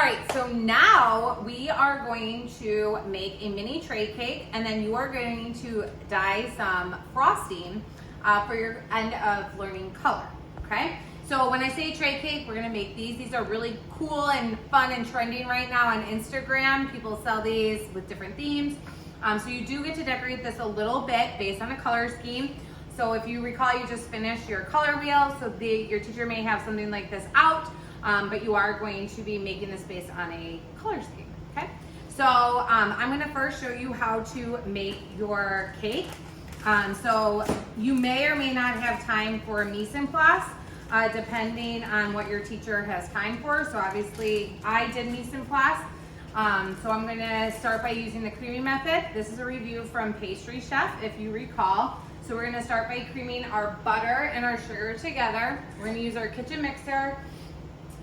right, so now we are going to make a mini tray cake, and then you are going to dye some frosting for your end of learning color, okay? So when I say tray cake, we're gonna make these. These are really cool and fun and trending right now on Instagram. People sell these with different themes. So you do get to decorate this a little bit based on a color scheme. So if you recall, you just finished your color wheel, so your teacher may have something like this out, but you are going to be making this based on a color scheme, okay? So I'm gonna first show you how to make your cake. So you may or may not have time for a mise en place, depending on what your teacher has time for. So obviously I did mise en place. So I'm gonna start by using the creaming method. This is a review from Pastry Chef, if you recall. So we're gonna start by creaming our butter and our sugar together. We're gonna use our kitchen mixer,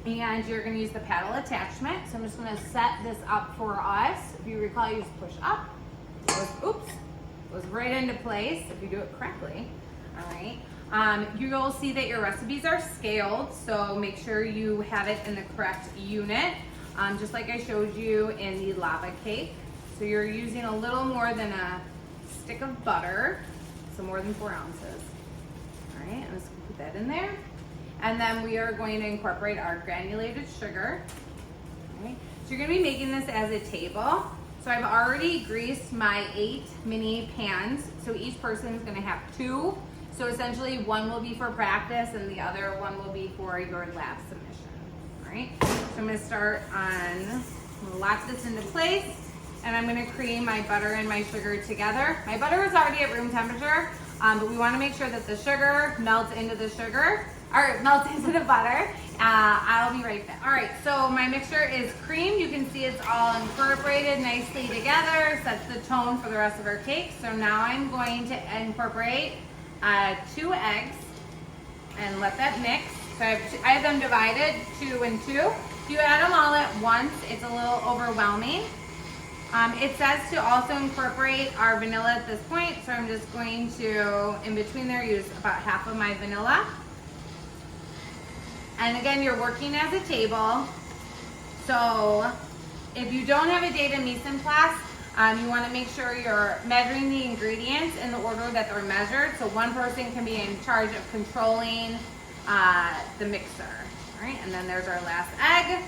and you're gonna use the paddle attachment. So I'm just gonna set this up for us. If you recall, you just push up. Goes right into place if you do it correctly. All right. You'll see that your recipes are scaled, so make sure you have it in the correct unit, just like I showed you in the lava cake. So you're using a little more than a stick of butter, so more than 4 ounces. All right, I'm just gonna put that in there. And then we are going to incorporate our granulated sugar. All right. So you're gonna be making this as a table. So I've already greased my 8 mini pans, so each person is gonna have 2. So essentially one will be for practice and the other one will be for your lab submission, all right? So I'm gonna start I'm gonna lock this into place, and I'm gonna cream my butter and my sugar together. My butter is already at room temperature, but we wanna make sure that the sugar melts into the sugar, or melts into the butter. I'll be right back. All right, so my mixture is creamed. You can see it's all incorporated nicely together, sets the tone for the rest of our cake. So now I'm going to incorporate 2 eggs and let that mix. So I have them divided 2 and 2. If you add them all at once, it's a little overwhelming. It says to also incorporate our vanilla at this point, so I'm just going to, in between there, use about half of my vanilla. And again, you're working as a table. So if you don't have a data mise en place, you want to make sure you're measuring the ingredients in the order that they're measured. So one person can be in charge of controlling the mixer. All right, and then there's our last egg,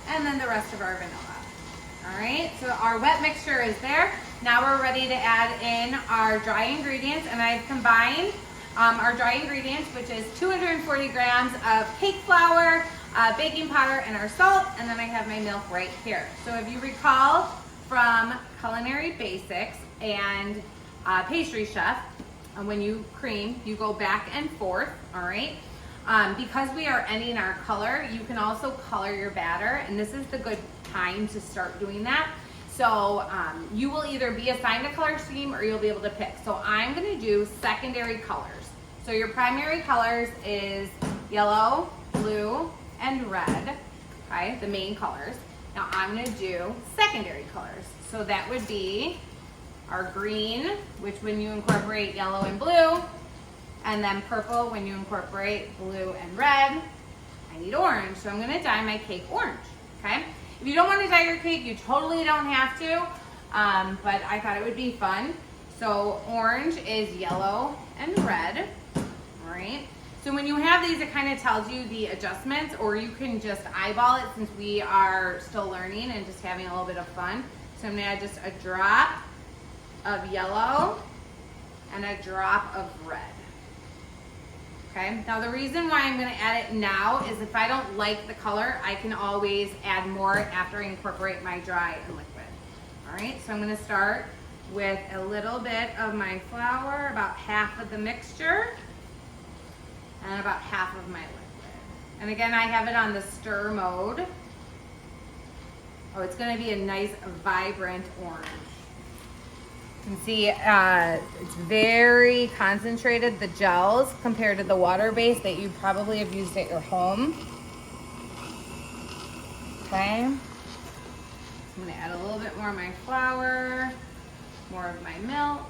and then the rest of our vanilla. All right, so our wet mixture is there. Now we're ready to add in our dry ingredients, and I've combined our dry ingredients, which is 240 grams of cake flour, baking powder, and our salt, and then I have my milk right here. So if you recall from Culinary Basics and Pastry Chef, when you cream, you go back and forth, all right? Because we are ending our color, you can also color your batter, and this is the good time to start doing that. So you will either be assigned a color scheme or you'll be able to pick. So I'm gonna do secondary colors. So your primary colors is yellow, blue, and red, okay, the main colors. Now I'm gonna do secondary colors. So that would be our green, which when you incorporate yellow and blue, and then purple when you incorporate blue and red. I need orange, so I'm gonna dye my cake orange, okay? If you don't wanna dye your cake, you totally don't have to, but I thought it would be fun. So orange is yellow and red, all right? So when you have these, it kind of tells you the adjustments, or you can just eyeball it since we are still learning and just having a little bit of fun. So I'm gonna add just a drop of yellow and a drop of red. Okay, now the reason why I'm gonna add it now is if I don't like the color, I can always add more after I incorporate my dry and liquid. All right, so I'm gonna start with a little bit of my flour, about half of the mixture, and about half of my liquid. And again, I have it on the stir mode. Oh, it's gonna be a nice, vibrant orange. You can see it's very concentrated, the gels, compared to the water base that you probably have used at your home. Okay. I'm gonna add a little bit more of my flour, more of my milk.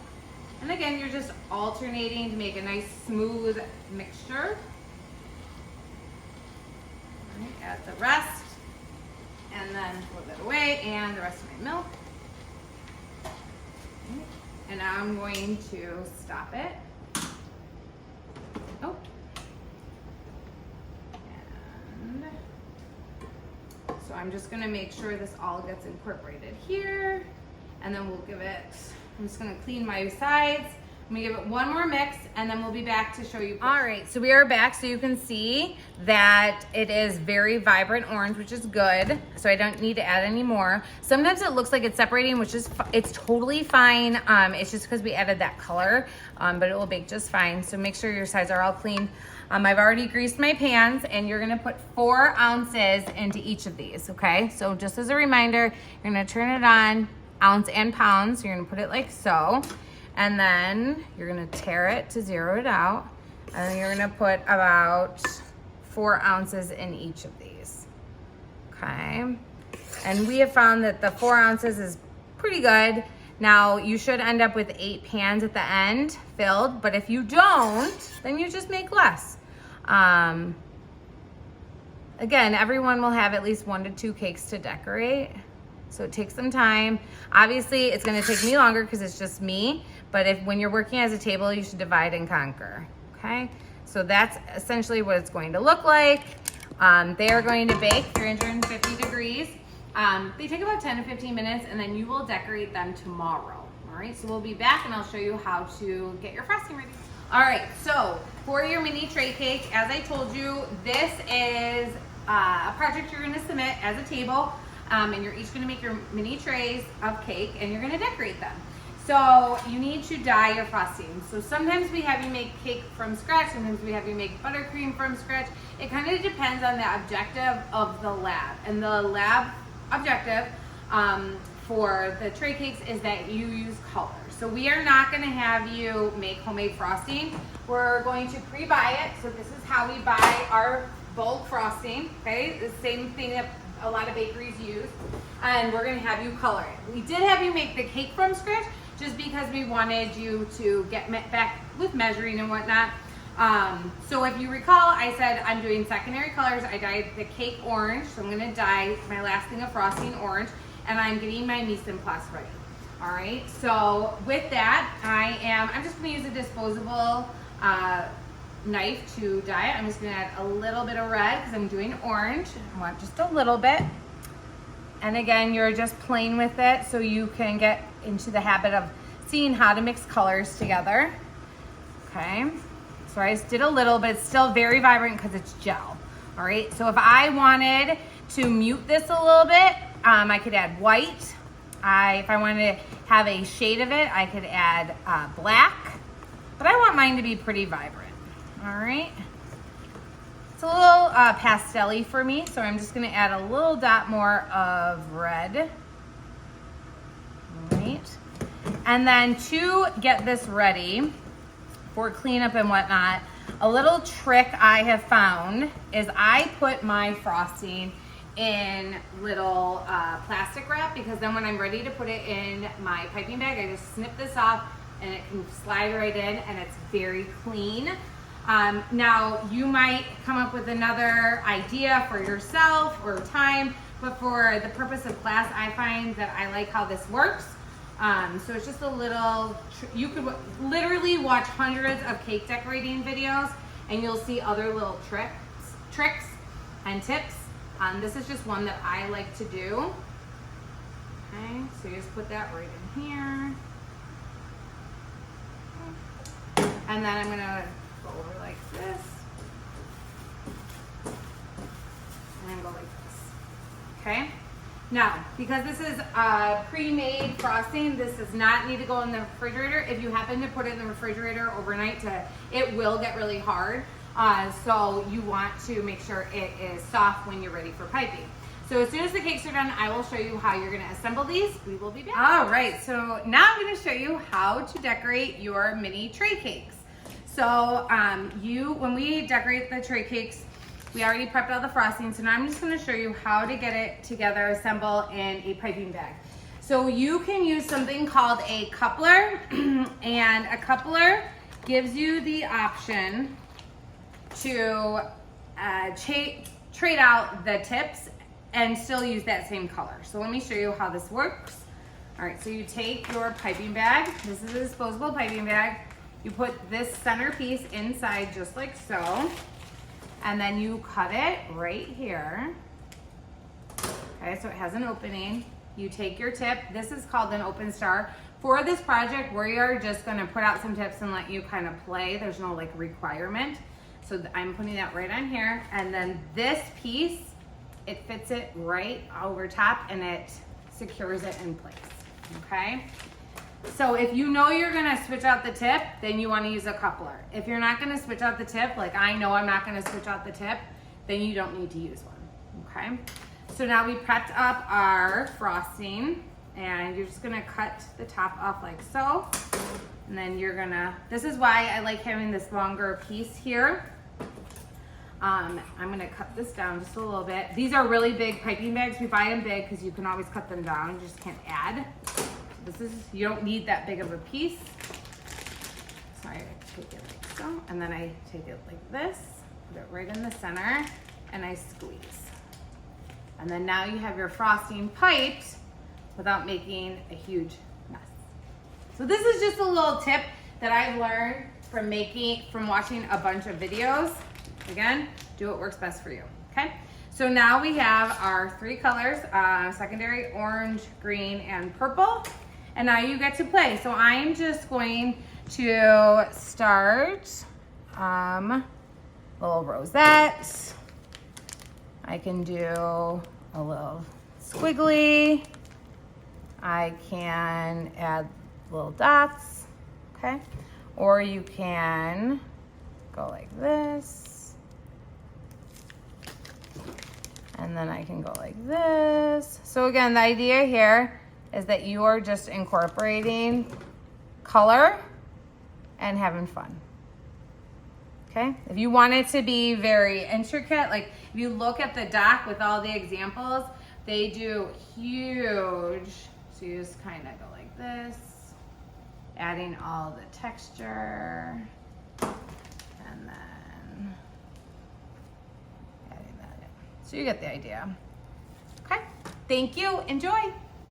And again, you're just alternating to make a nice smooth mixture. All right, add the rest. then a little bit away, and the rest of my milk. And now I'm going to stop it. Oh. And so I'm just gonna make sure this all gets incorporated here. And then we'll give it, I'm just gonna clean my sides. I'm gonna give it one more mix, and then we'll be back to show you. All right, so we are back, so you can see that it is very vibrant orange, which is good. So I don't need to add any more. Sometimes it looks like it's separating, which is, it's totally fine. It's just because we added that color, but it will bake just fine. So make sure your sides are all clean. I've already greased my pans, and you're gonna put 4 ounces into each of these, okay? So just as a reminder, you're gonna turn it on, ounce and pounds. You're gonna put it like so. And then you're gonna tare it to zero it out. And then you're gonna put about 4 ounces in each of these, okay? And we have found that the 4 ounces is pretty good. Now, you should end up with 8 pans at the end filled, but if you don't, then you just make less. Again, everyone will have at least 1 to 2 cakes to decorate. So it takes some time. Obviously, it's gonna take me longer because it's just me, but when you're working as a table, you should divide and conquer, okay? So that's essentially what it's going to look like. They are going to bake 350 degrees. They take about 10 to 15 minutes, and then you will decorate them tomorrow, all right? So we'll be back, and I'll show you how to get your frosting ready. All right, so for your mini tray cake, as I told you, this is a project you're gonna submit as a table. And you're each gonna make your mini trays of cake, and you're gonna decorate them. So you need to dye your frosting. So sometimes we have you make cake from scratch, sometimes we have you make buttercream from scratch. It kind of depends on the objective of the lab. And the lab objective for the tray cakes is that you use color. So we are not gonna have you make homemade frosting. We're going to pre-buy it. So this is how we buy our bulk frosting, okay? The same thing that a lot of bakeries use, and we're gonna have you color it. We did have you make the cake from scratch just because we wanted you to get back with measuring and whatnot. So if you recall, I said I'm doing secondary colors. I dyed the cake orange, so I'm gonna dye my last thing of frosting orange, and I'm getting my mise en place ready. All right, so with that, I'm just gonna use a disposable knife to dye it. I'm just gonna add a little bit of red because I'm doing orange. I want just a little bit. And again, you're just playing with it so you can get into the habit of seeing how to mix colors together. Okay, so I just did a little, but it's still very vibrant because it's gel. All right, so if I wanted to mute this a little bit, I could add white. If I wanted to have a shade of it, I could add black, but I want mine to be pretty vibrant. All right, it's a little pastel-y for me, so I'm just gonna add a little dot more of red. All right, and then to get this ready for cleanup and whatnot, a little trick I have found is I put my frosting in little plastic wrap, because then when I'm ready to put it in my piping bag, I just snip this off and it can slide right in, and it's very clean. Now, you might come up with another idea for yourself or time, but for the purpose of class, I find that I like how this works. So it's just a little, you could literally watch hundreds of cake decorating videos, and you'll see other little tricks and tips. This is just one that I like to do. Okay, so you just put that right in here. And then I'm gonna go over like this, and then go like this, okay? Now, because this is pre-made frosting, this does not need to go in the refrigerator. If you happen to put it in the refrigerator overnight, it will get really hard. So you want to make sure it is soft when you're ready for piping. So as soon as the cakes are done, I will show you how you're gonna assemble these. We will be back. All right, so now I'm gonna show you how to decorate your mini tray cakes. So when we decorate the tray cakes, we already prepped all the frosting, so now I'm just gonna show you how to get it together, assemble in a piping bag. So you can use something called a coupler, and a coupler gives you the option to trade out the tips and still use that same color. So let me show you how this works. All right, so you take your piping bag. This is a disposable piping bag. You put this center piece inside just like so, and then you cut it right here. Okay, so it has an opening. You take your tip. This is called an open star. For this project, we are just gonna put out some tips and let you kind of play. There's no like requirement. So I'm putting that right on here. And then this piece, it fits it right over top and it secures it in place, okay? So if you know you're gonna switch out the tip, then you wanna use a coupler. If you're not gonna switch out the tip, like I know I'm not gonna switch out the tip, then you don't need to use one, okay? So now we prepped up our frosting and you're just gonna cut the top off like so. And then you're gonna, this is why I like having this longer piece here. I'm gonna cut this down just a little bit. These are really big piping bags. We buy them big because you can always cut them down. You just can't add. This is, you don't need that big of a piece. So I take it like so, and then I take it like this, put it right in the center, and I squeeze. And then now you have your frosting piped without making a huge mess. So this is just a little tip that I've learned from watching a bunch of videos. Again, do what works best for you, okay? So now we have our 3 colors, secondary, orange, green, and purple. And now you get to play. So I'm just going to start little rosette. I can do a little squiggly. I can add little dots, okay? Or you can go like this. And then I can go like this. So again, the idea here is that you are just incorporating color and having fun. Okay? If you want it to be very intricate, like if you look at the doc with all the examples, they do huge. So you just kind of go like this, adding all the texture, and then adding that in. So you get the idea. Okay? Thank you. Enjoy.